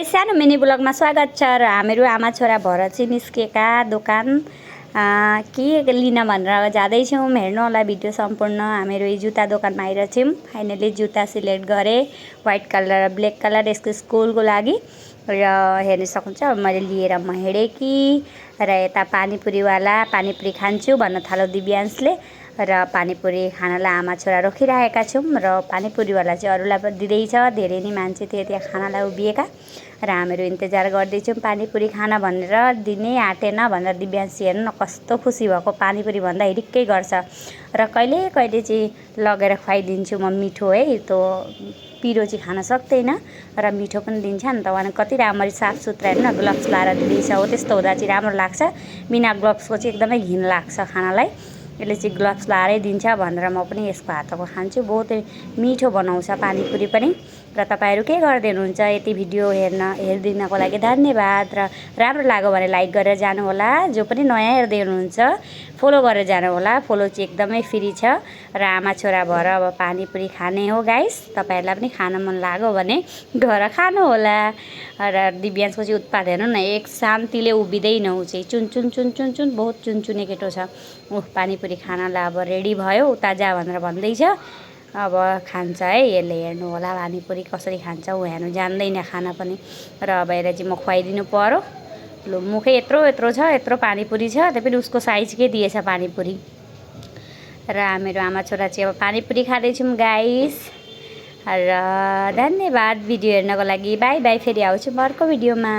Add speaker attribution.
Speaker 1: Guys, सानो mini ब्लगमा स्वागत छ। र हामीहरू आमा छोरा भएर चाहिँ निस्केका दोकान के लिन भनेर जाँदैछौँ। हेर्नु होला भिडियो सम्पूर्ण। हामीहरू जुत्ता दोकानमा आएर छौँ। फाइनली जुत्ता सिलेक्ट गरेँ, व्हाइट कलर र ब्ल्याक कलर, यसको स्कुलको लागि। र हेर्न सक्नुहुन्छ मैले लिएर म हिँडेँ कि। र यता पानीपुरीवाला पानीपुरी खान्छु भन्न थाल्यो दिव्यांशले। र पानीपुरी खानलाई आमा छोरा रोकिरहेका छौँ। र पानीपुरीवाला चाहिँ अरूलाई पनि दिँदैछ। धेरै नै मान्छे थिए त्यहाँ खानलाई उभिएका। र हामीहरू इन्तजार गर्दैछौँ पानीपुरी खान भनेर। दिनै आँटेन भनेर दिव्यांश हेर्नु न कस्तो खुसी भएको, पानीपुरी भन्दा हिरिक्कै गर्छ। र कहिले कहिले चाहिँ लगेर खुवाइदिन्छु म मिठो है। त्यो पिरो चाहिँ खान सक्दैन र मिठो पनि दिन्छ नि त। उहाँले कति राम्ररी साफसुथरा हेर्नु न, ग्लोभ्स लाएर दिँदैछ। हो त्यस्तो हुँदा चाहिँ राम्रो लाग्छ। बिना ग्लोभ्सको चाहिँ एकदमै घिन लाग्छ खानालाई। यसले चाहिँ ग्लोभ्स लाएरै दिन्छ भनेर म पनि यसको हातको खान्छु। बहुतै मिठो बनाउँछ पानीपुरी पनि। र तपाईँहरू के गर्दै हुनुहुन्छ? यति भिडियो हेरिदिनको लागि धन्यवाद। र राम्रो लाग्यो भने लाइक गरेर जानुहोला। जो पनि नयाँ हेर्दै हुनुहुन्छ फलो गरेर जानुहोला। फलो चाहिँ एकदमै फ्री छ। र आमा छोरा भएर अब पानीपुरी खाने हो गाइस। तपाईँहरूलाई पनि खान मन लाग्यो भने गएर खानुहोला। र दिव्यांशको चाहिँ उत्पात हेर्नु न, एक शान्तिले उभिँदैन। ऊ चाहिँ चुन चुन बहुत चुनचुने केटो छ। पानीपुरी खानलाई अब रेडी भयो, उता जा भनेर भन्दैछ। अब खान्छ है यसले। हेर्नु होला पानीपुरी कसरी खान्छ। ऊ हेर्नु जान्दैन खाना पनि। र अब यसलाई चाहिँ म खुवाइदिनु पर्यो। लु, मुखै यत्रो छ, यत्रो पानीपुरी छ। त्यो पनि उसको साइजकै दिएछ पानीपुरी। र हामीहरू आमा छोरा चाहिँ अब पानीपुरी खाँदैछौँ गाइस। र धन्यवाद भिडियो हेर्नको लागि। By by. फेरि आउँछु अर्को भिडियोमा।